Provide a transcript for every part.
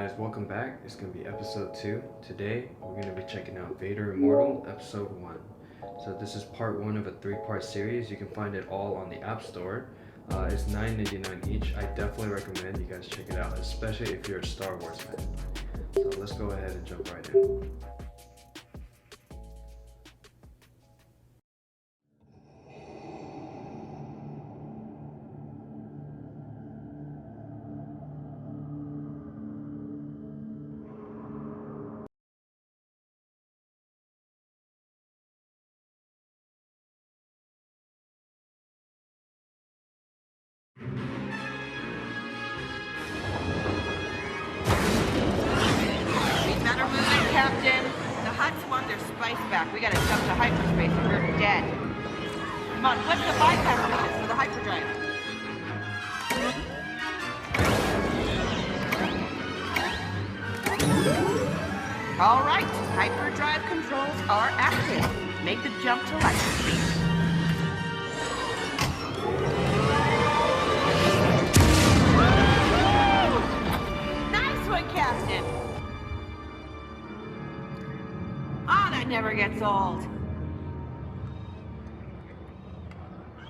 guys, welcome back. It's going to be episode 2. Today, we're going to be checking out Vader Immortal, episode 1. So this is part 1 of a 3-part series. You can find it all on the App Store. It's $9.99 each. I definitely recommend you guys check it out, especially if you're a Star Wars fan. So let's go ahead and jump right in. Captain, the Hutts want their spice back. We gotta jump to hyperspace or we're dead. Come on, what's the bypass mission for the hyperdrive? All right, hyperdrive controls are active. Make the jump to hyperspace. Nice one, Captain. Never gets old.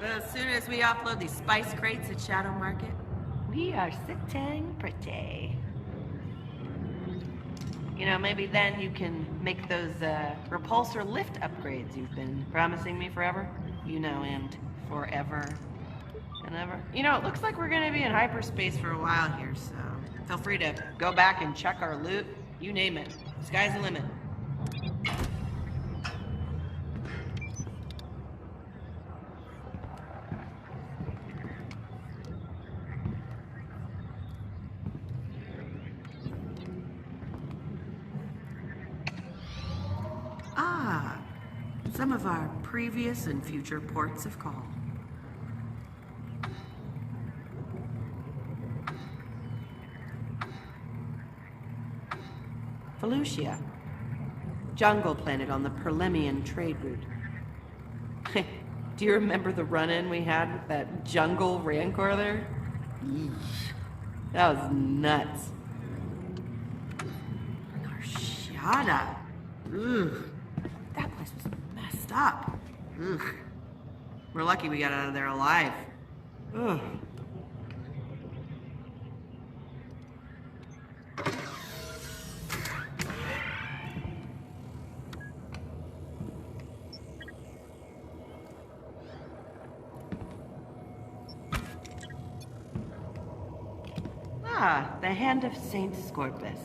As soon as we offload these spice crates at Shadow Market, we are sitting pretty. You know, maybe then you can make those repulsor lift upgrades you've been promising me forever. You know, and forever and ever. You know, it looks like we're gonna be in hyperspace for a while here, so feel free to go back and check our loot. You name it. Sky's the limit. Some of our previous and future ports of call. Felucia, jungle planet on the Perlemian trade route. Do you remember the run-in we had with that jungle rancor there? Yeesh. That was nuts. Arshada. Ugh. That place was messed up. Ugh. We're lucky we got out of there alive. Ugh. Ah, the Hand of Saint Scorpus.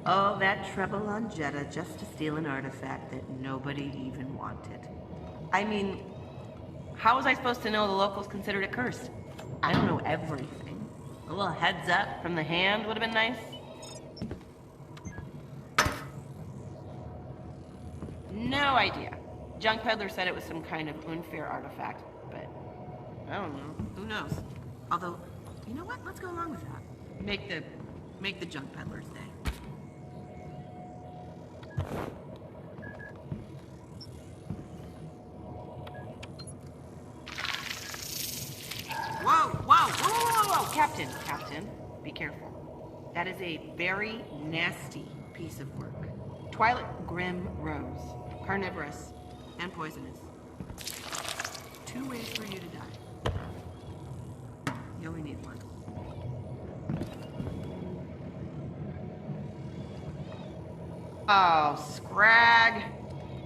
All that trouble on Jeddah just to steal an artifact that nobody even wanted. I mean, how was I supposed to know the locals considered it cursed? I don't know everything. A little heads up from the Hand would have been nice. No idea. Junk Peddler said it was some kind of unfair artifact, but I don't know. Who knows? Although, you know what? Let's go along with that. Make the Junk Peddler's day. Whoa! Captain, be careful. That is a very nasty piece of work. Twilight Grim Rose. Carnivorous and poisonous. 2 ways for you to die. You only need one. Oh, scrag.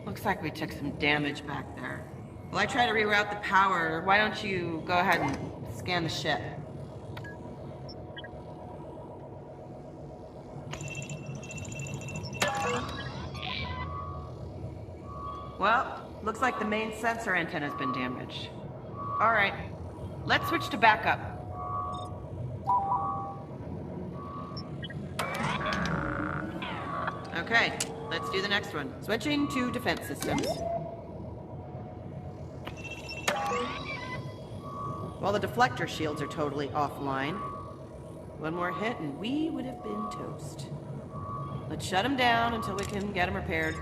Looks like we took some damage back there. Well, I try to reroute the power. Why don't you go ahead and scan the ship? Well, looks like the main sensor antenna's been damaged. All right, let's switch to backup. Okay, let's do the next one. Switching to defense systems. While the deflector shields are totally offline, one more hit and we would have been toast. Let's shut them down until we can get them repaired.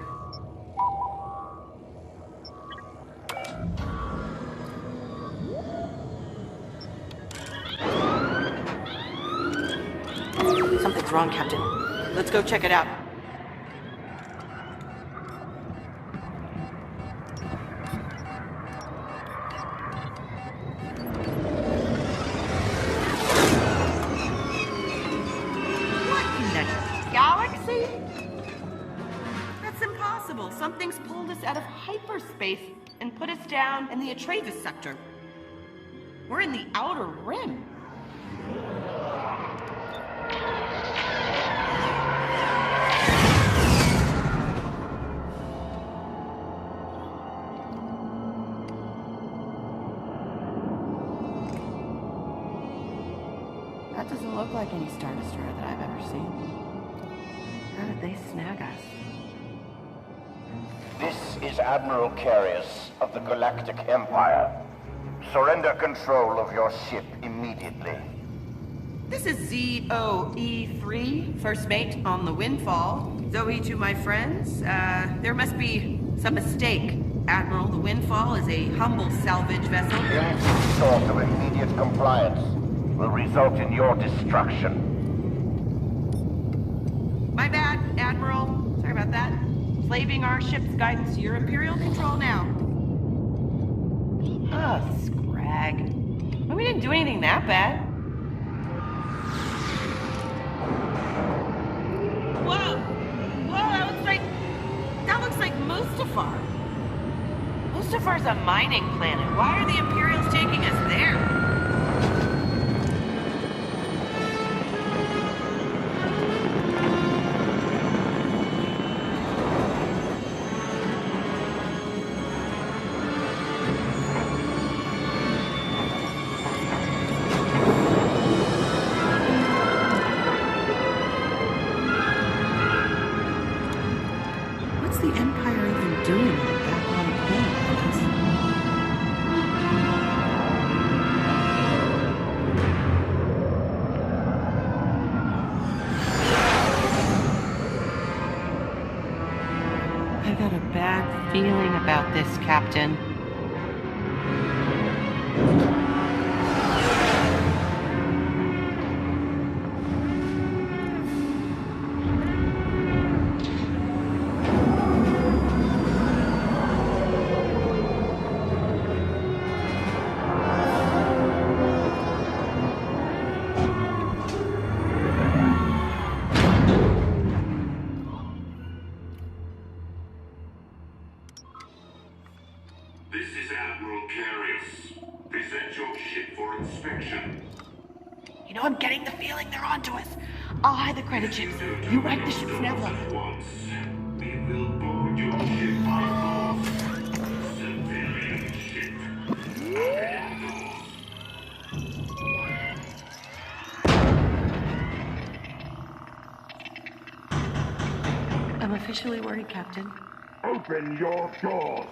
Something's wrong, Captain. Let's go check it out. What in the galaxy? That's impossible. Something's pulled us out of hyperspace and put us down in the Atreides sector. We're in the outer rim. That doesn't look like any Star Destroyer that I've ever seen. How did they snag us? This is Admiral Carius of the Galactic Empire. Surrender control of your ship immediately. This is ZOE3, first mate on the Windfall. Zoe to my friends. There must be some mistake. Admiral, the Windfall is a humble salvage vessel. Any sort of immediate compliance will result in your destruction. My bad, Admiral. Sorry about that. Slaving our ship's guidance to your Imperial control now. Ugh, scrag. Well, we didn't do anything that bad. Whoa! Whoa, that looks like Mustafar. Mustafar's a mining planet. Why are the Imperials taking us there? Feeling about this, Captain. I'm getting the feeling they're onto us. I'll hide the credit chips. You write the ship's nav. We will board your ship by force. Civilian ship. I'm officially worried, Captain. Open your doors.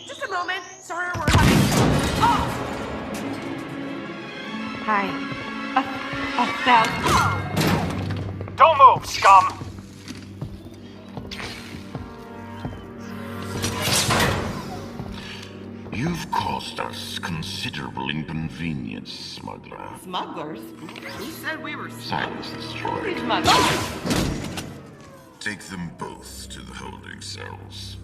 Just a moment. Sorry, we're having... Oh! Hi. Don't move, scum! You've caused us considerable inconvenience, smuggler. Smugglers? Who said we were Silence this droid. smugglers? Take them both to the holding cells.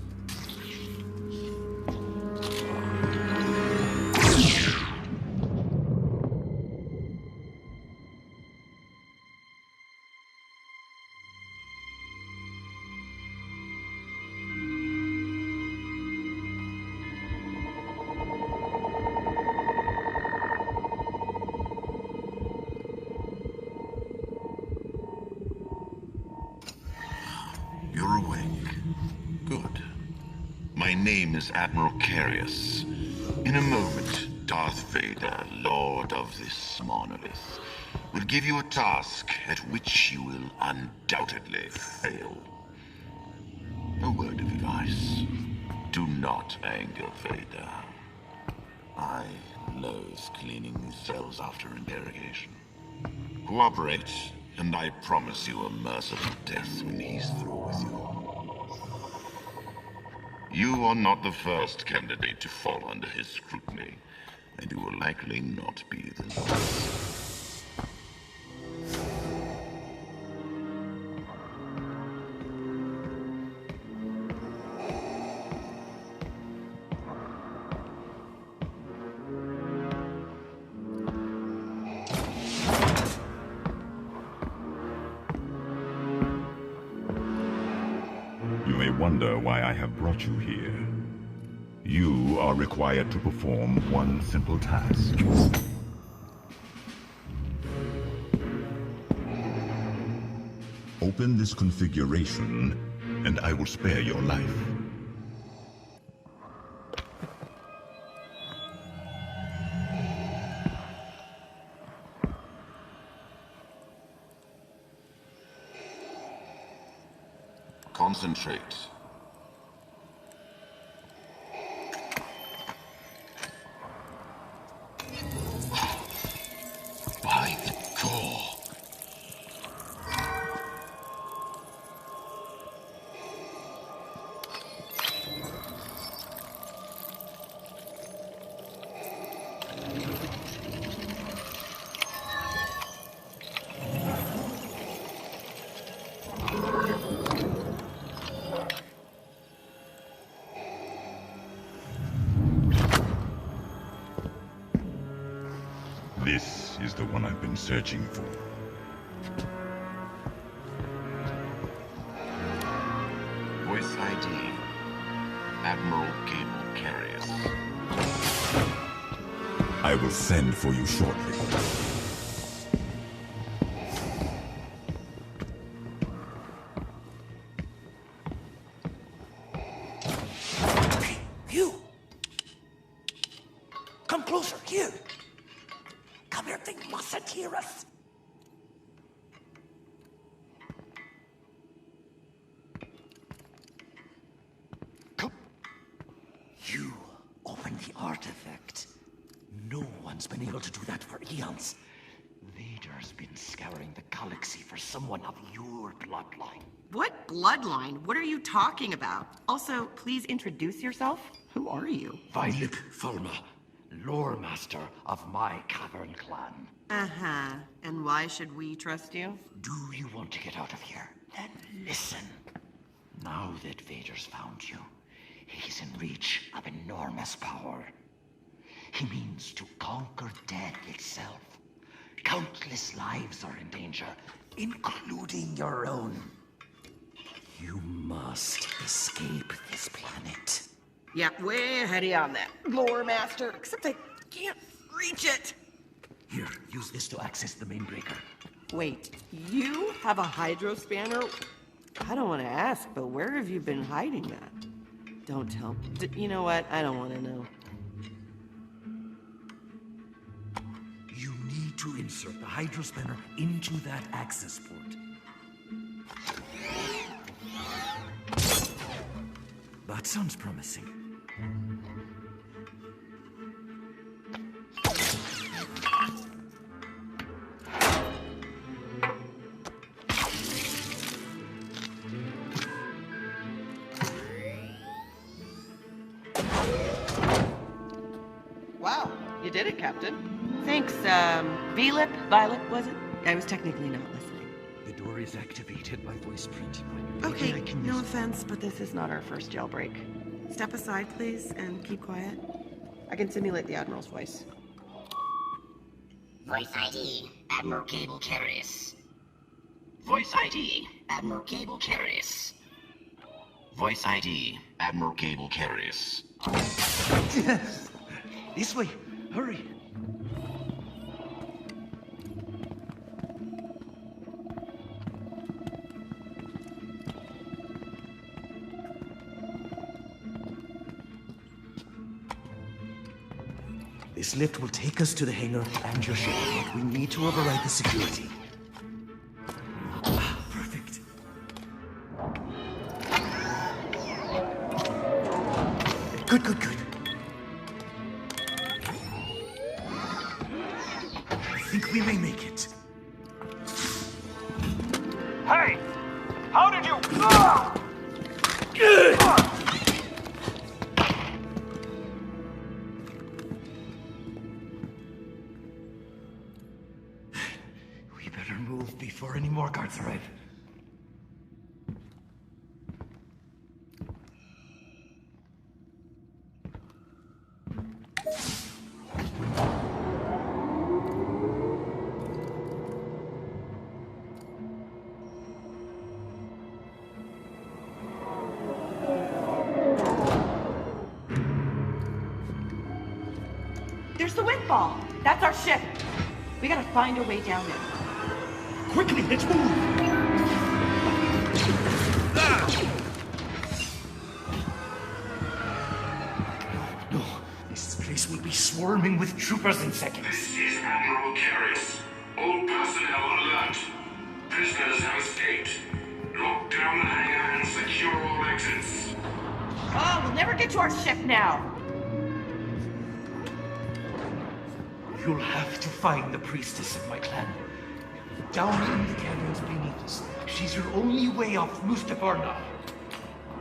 You're awake. Good. My name is Admiral Carius. In a moment, Darth Vader, Lord of this monolith, will give you a task at which you will undoubtedly fail. A word of advice. Do not anger Vader. I loathe cleaning these cells after interrogation. Cooperate, and I promise you a merciful death when he's through with you. You are not the first candidate to fall under his scrutiny, and you will likely not be the last. wonder why I have brought you here. You are required to perform one simple task. Open this configuration, and I will spare your life. Concentrate. By the core. This is the one I've been searching for. Voice ID. Admiral Cable Carriers. I will send for you shortly. You! Come closer, here! Come here, they mustn't hear us! Come. You opened the artifact. No one's been able to do that for eons. Vader's been scouring the galaxy for someone of your bloodline. What bloodline? What are you talking about? Also, please introduce yourself. Who are you? Violet Fulma, lore master of my cavern clan. Uh-huh. And why should we trust you? Do you want to get out of here? Then listen. Now that Vader's found you, he's in reach of enormous power. He means to conquer death itself. Countless lives are in danger, including your own. You must escape this planet. Yeah, way ahead of you on that, lore master. Except I can't reach it. Here, use this to access the main breaker. Wait, you have a hydro spanner? I don't want to ask, but where have you been hiding that? Don't tell me. You know what? I don't want to know. You need to insert the hydro spanner into that access port. That sounds promising. Wow, you did it, Captain. Thanks, Violet, was it? I was technically not listening. The door is activated by voice print. Okay, I can no offense, but this is not our first jailbreak. Step aside, please, and keep quiet. I can simulate the Admiral's voice. Voice ID, Admiral Cable Carriers. Voice ID, Admiral Cable Carriers. Voice ID. Admiral Cable Carriers. This way, hurry. This lift will take us to the hangar and your ship, but we need to override the security. Ah, perfect. Good, good, good. I think we may make it. Hey! How did you... We better move before any more guards arrive. football. That's our ship. We gotta find a way down there. Quickly, let's move! No, this place will be swarming with troopers in seconds. This is Admiral Carius. All personnel alert. Prisoners have escaped. Lock down the hangar and secure all exits. Oh, we'll never get to our ship now. You'll have to find the priestess of my clan. Down in the caverns beneath us. She's your only way off Mustafar now.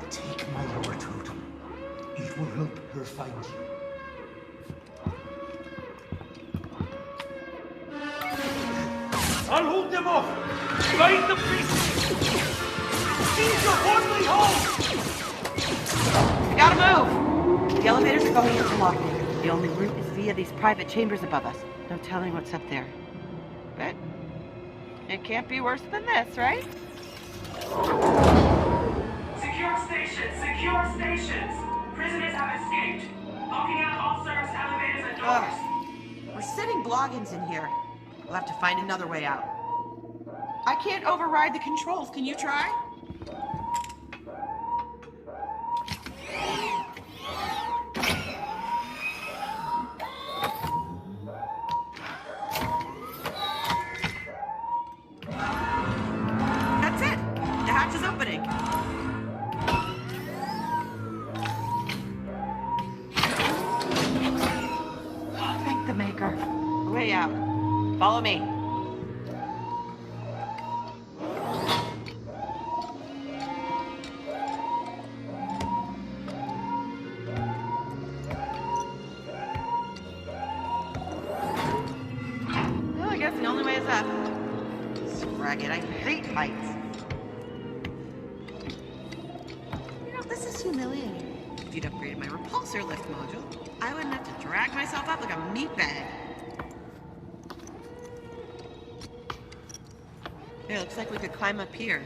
Take my word, Totem. It will help her find you. I'll hold them off! Find the priestess! Seize your only home! We gotta move! The elevators are going into lockdown. The only route is via these private chambers above us. No telling what's up there. But it can't be worse than this, right? Secure stations! Secure stations! Prisoners have escaped. Locking out all service elevators and doors. We're sitting bloggins in here. We'll have to find another way out. I can't override the controls. Can you try? That's it. The hatch is opening. Thank the maker. Way out. Follow me. Well, I guess the only way is up. Scrag it, I hate heights. You know, this is humiliating. If you'd upgraded my repulsor lift module, I wouldn't have to drag myself up like a meat bag. It looks like we could climb up here.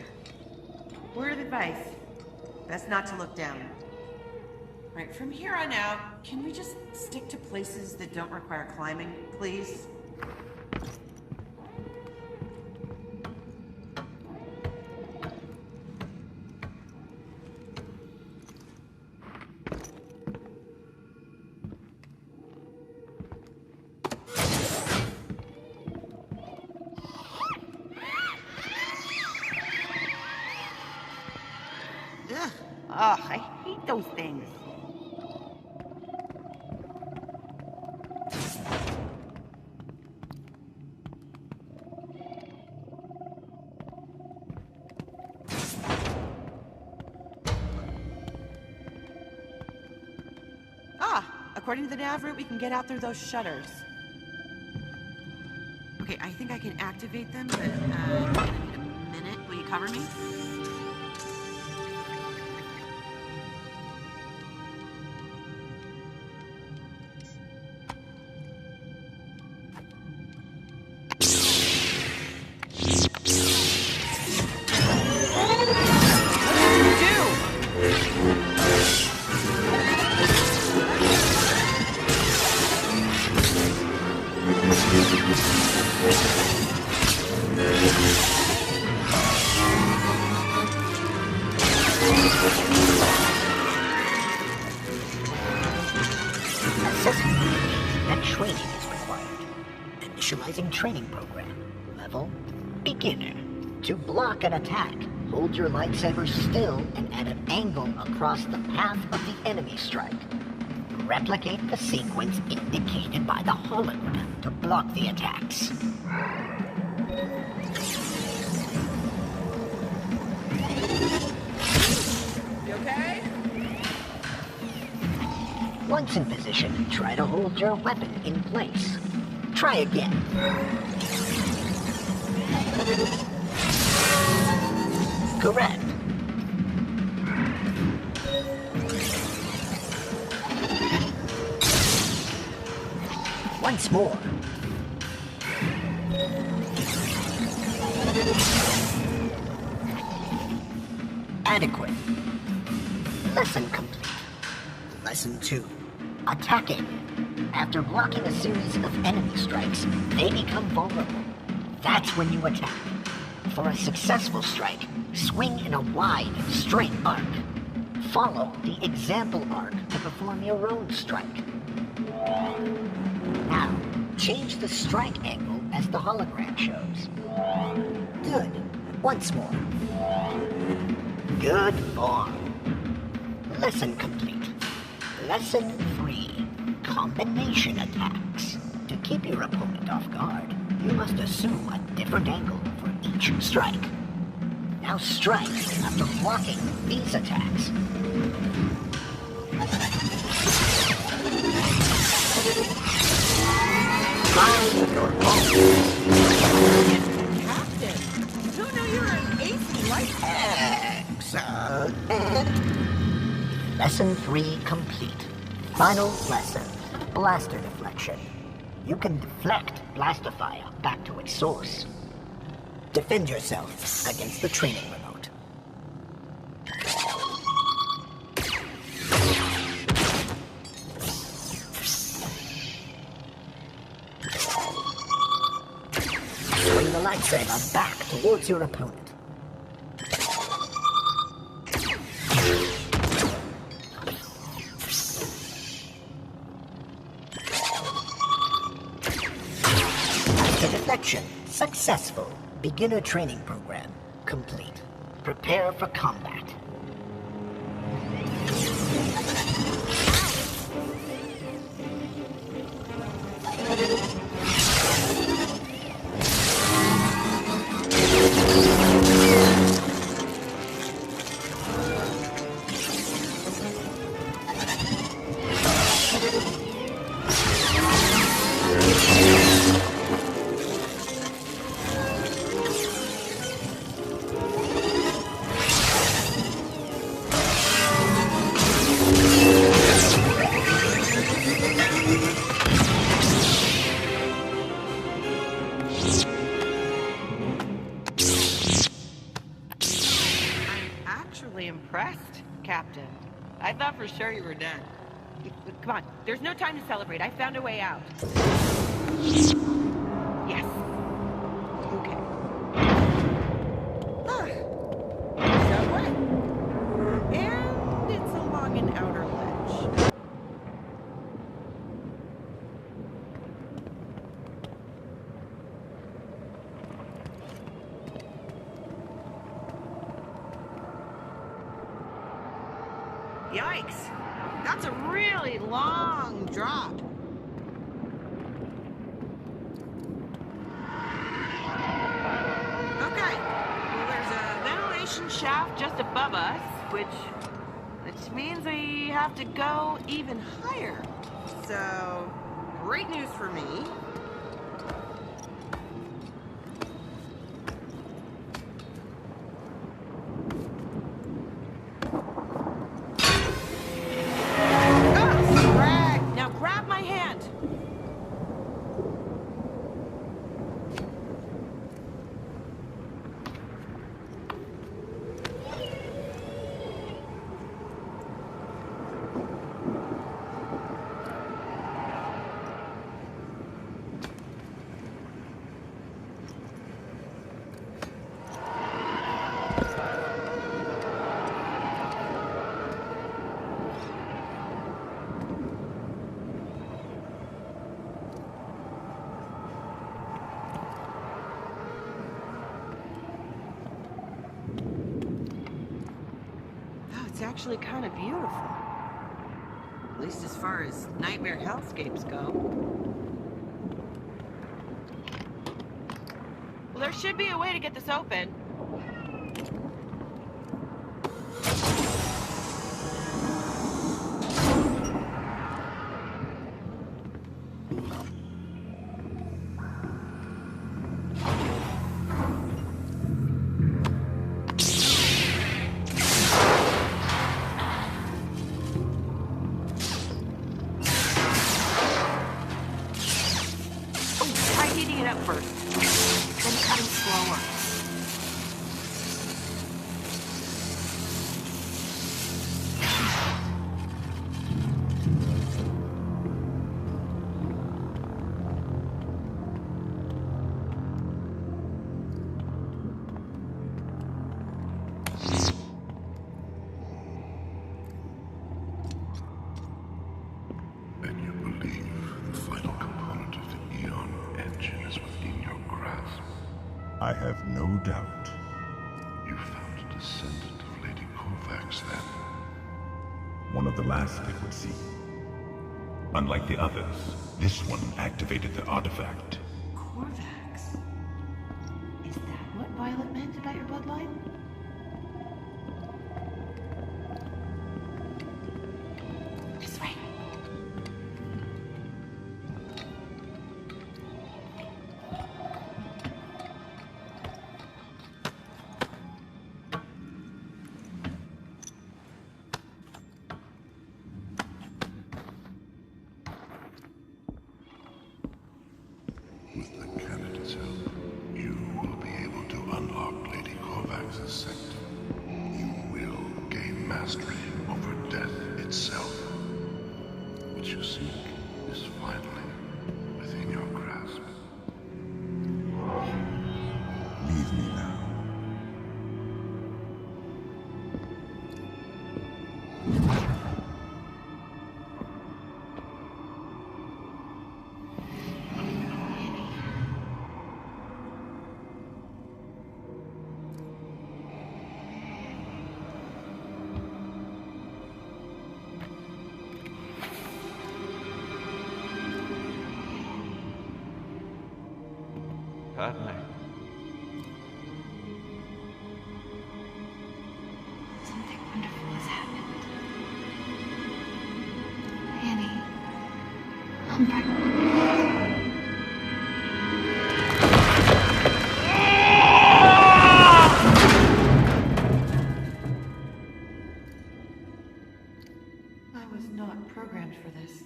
Word of advice. Best not to look down. Right, from here on out, can we just stick to places that don't require climbing, please? Ugh. Ugh, I hate those things. According to the nav route, we can get out through those shutters. Okay, I think I can activate them, but in a minute. Will you cover me? And training is required. Initializing training program. Level beginner. To block an attack, hold your lightsaber still and at an angle across the path of the enemy strike. Replicate the sequence indicated by the hologram to block the attacks. You okay? Once in position, try to hold your weapon in place. Try again. Correct. Once more. Adequate. Lesson complete. Lesson 2. Attacking. After blocking a series of enemy strikes, they become vulnerable. That's when you attack. For a successful strike, swing in a wide, straight arc. Follow the example arc to perform your own strike. Now, change the strike angle as the hologram shows. Good. Once more. Good form. Lesson complete. Lesson 3. Combination attacks. To keep your opponent off guard, you must assume a different angle for each strike. Now strike after blocking these attacks. Find your Captain, who knew you were an ace in life? Lesson 3 complete. Final lesson. Blaster deflection. You can deflect blaster fire back to its source. Defend yourself against the training remote. Swing the lightsaber back towards your opponent. Deflection successful. Beginner training program complete. Prepare for combat. Impressed, Captain. I thought for sure you were done. Come on, there's no time to celebrate. I found a way out. Yes. Okay. Subway. And it's along an outer ledge. Yikes! That's a really long drop. Okay. Well, there's a ventilation shaft just above us, which means we have to go even higher. So, great news for me. It's actually kind of beautiful. At least as far as nightmare hellscapes go. Well, there should be a way to get this open. doubt. You found a descendant of Lady Kovacs, then? One of the last, it would seem. Unlike the others, this one activated the artifact. Korvax? Is that what Violet meant about your bloodline? This way. With the candidate's help, you will be able to unlock Lady Kovacs' sector. You will gain mastery over death itself. What you seek is finally within your grasp. Leave me now. Padme. Something wonderful has happened. Annie, I'm pregnant. I was not programmed for this.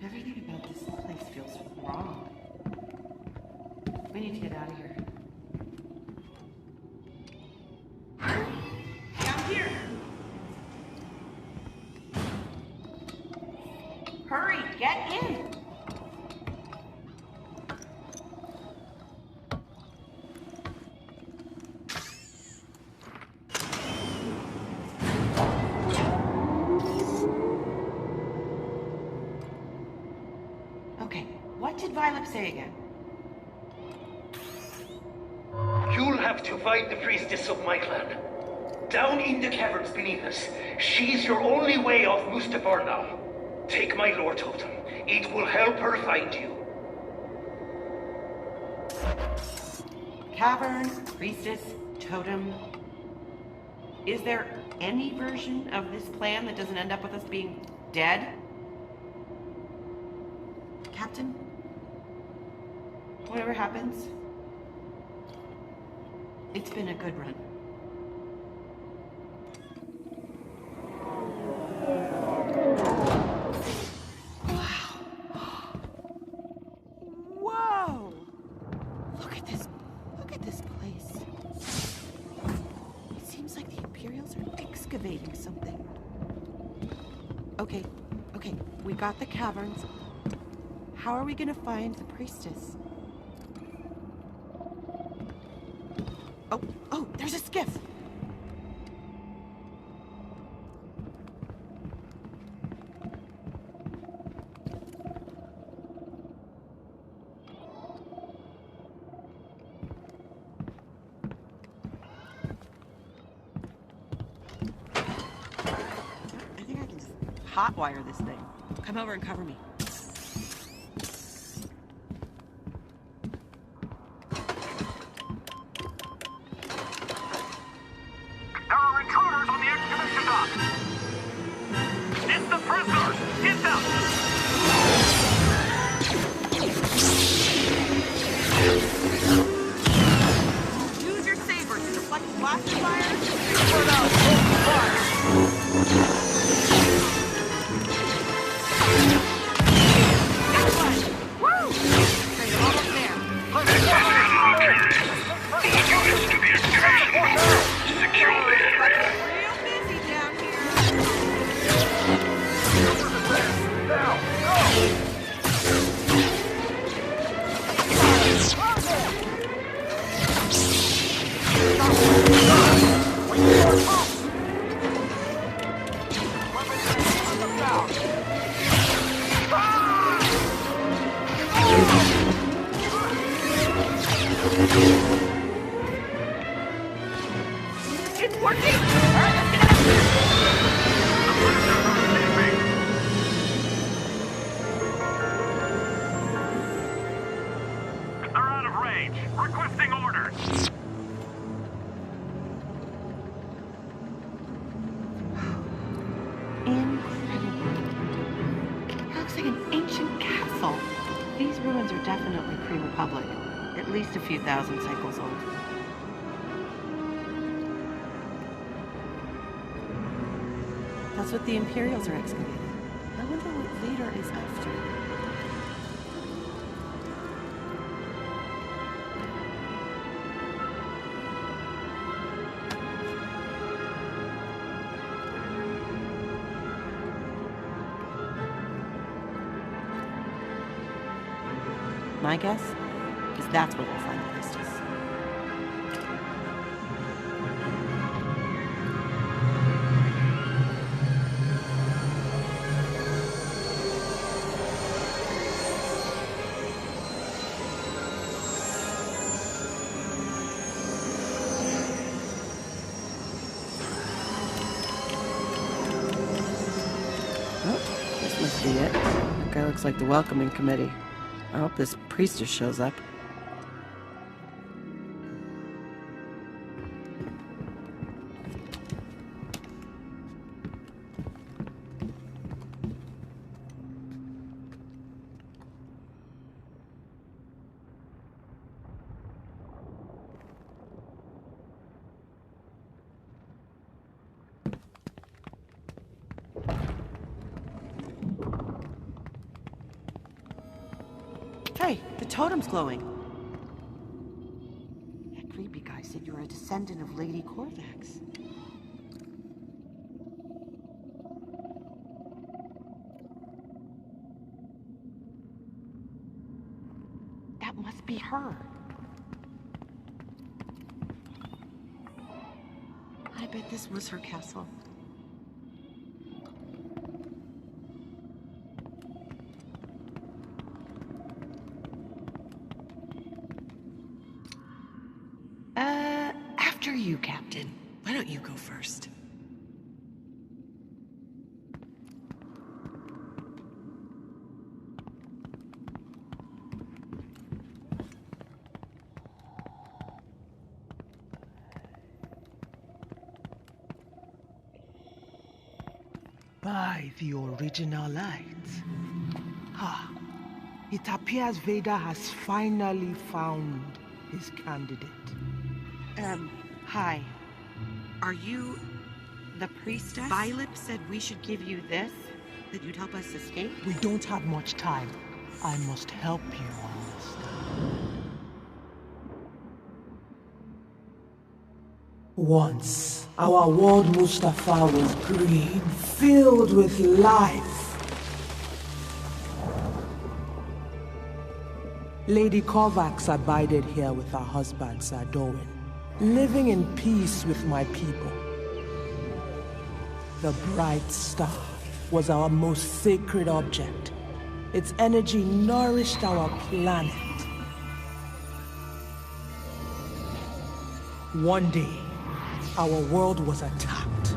Everything about this place feels wrong. We need to get out of here. Down here! Hurry, get in! Okay, what did Violet say again? You'll have to find the priestess of my clan. Down in the caverns beneath us. She's your only way off Mustafar now. Take my lore totem. It will help her find you. Cavern, priestess, totem. Is there any version of this plan that doesn't end up with us being dead? Captain? Whatever happens, it's been a good run. Whoa! Look at this place. It seems like the Imperials are excavating something. Okay, we got the caverns. How are we gonna find the priestess? Oh, there's a skiff! I think I can just hotwire this thing. Come over and cover me. There are intruders on the excavation dock! It's the prisoners! Get them! Use your saber to deflect blast fire. Next one! Woo! Great, I'm almost there. All units to the excavation room. Secure the area. Real busy down here. range. Requesting orders. Incredible. That looks like an ancient castle. These ruins are definitely pre-Republic. At least a few thousand cycles old. That's what the Imperials are excavating. I wonder what Vader is after. My guess is that's where we'll find the priestess. Oh, this must be it. That guy looks like the welcoming committee. I hope this priestess shows up. Hey, the totem's glowing. That creepy guy said you were a descendant of Lady Corvax. That must be her. I bet this was her castle. After you, Captain. Why don't you go first? By the original light. Ha! It appears Vader has finally found his candidate. Hi. Are you the priestess? Philip said we should give you this, that you'd help us escape? We don't have much time. I must help you understand. Once, our world Mustafar was green, filled with life. Lady Corvax abided here with her husband, Sir Dorwin, living in peace with my people. The bright star was our most sacred object. Its energy nourished our planet. One day, our world was attacked.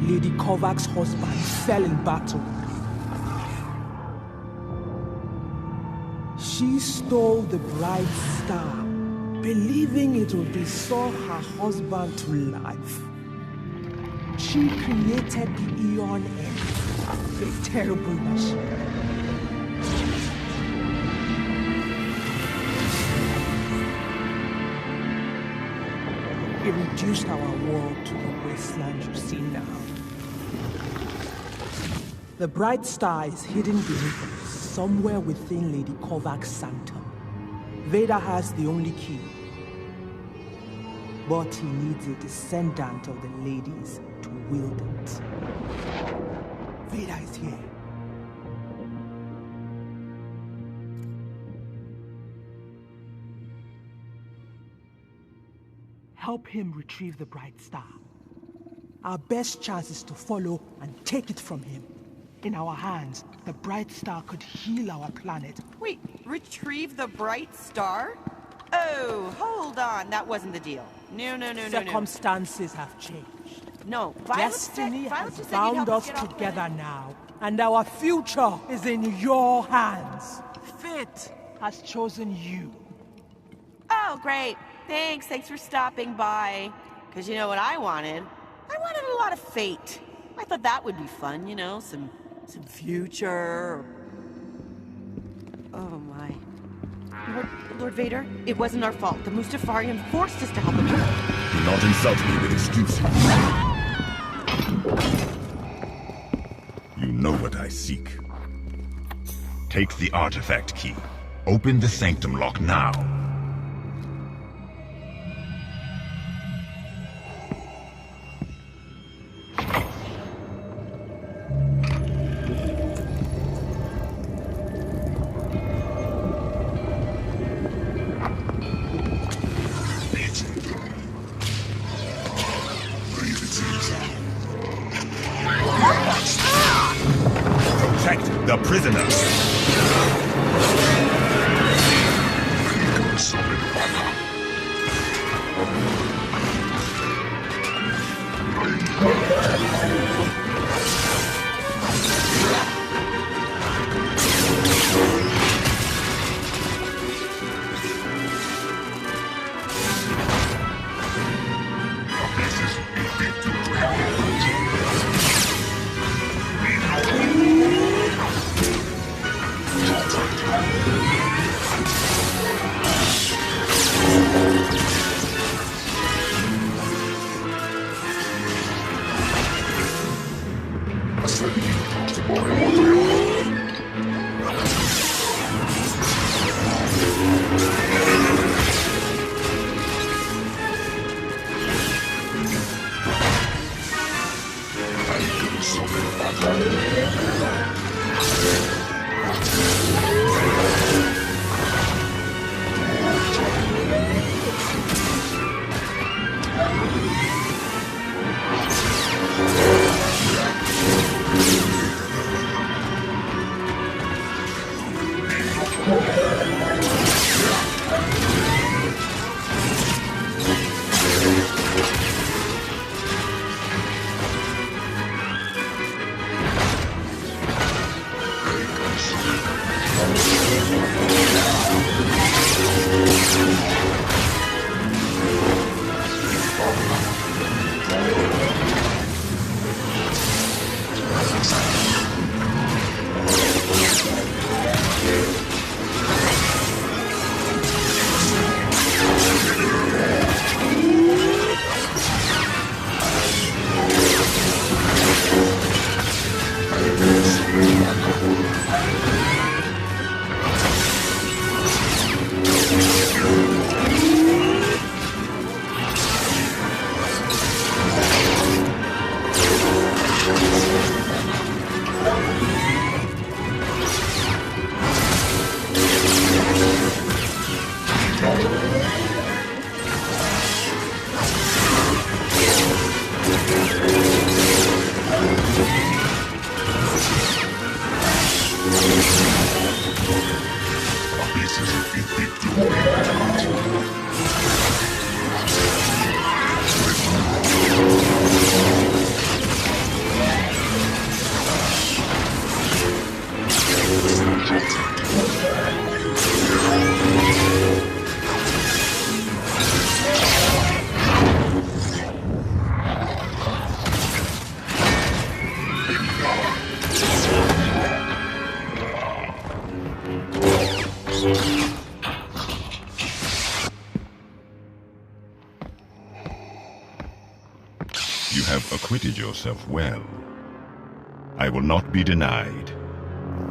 Lady Corvax's husband fell in battle. She stole the bright star, believing it would restore her husband to life. She created the Eon End, a terrible machine. It reduced our world to the wasteland you see now. The bright star is hidden beneath us, somewhere within Lady Corvax's sanctum. Vader has the only key. But he needs a descendant of the ladies to wield it. Vader is here. Help him retrieve the bright star. Our best chance is to follow and take it from him. In our hands, the Bright Star could heal our planet. Wait, retrieve the bright star? Oh, hold on. That wasn't the deal. No. Circumstances have changed. No, Violet Destiny Violet has just said you'd help bound us get off together planet. now, and our future is in your hands. Fate has chosen you. Oh, great. Thanks for stopping by. Because you know what I wanted? I wanted a lot of fate. I thought that would be fun, you know, some future. Oh my. Lord Vader, it wasn't our fault. The Mustafarian forced us to help him. Do not insult me with excuses. You know what I seek. Take the artifact key. Open the sanctum lock now. Protect the prisoner. You have acquitted yourself well. I will not be denied.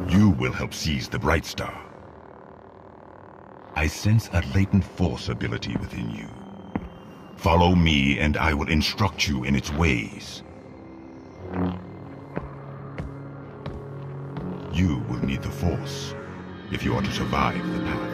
You will help seize the Bright Star. I sense a latent force ability within you. Follow me and I will instruct you in its ways. You will need the Force if you are to survive the path.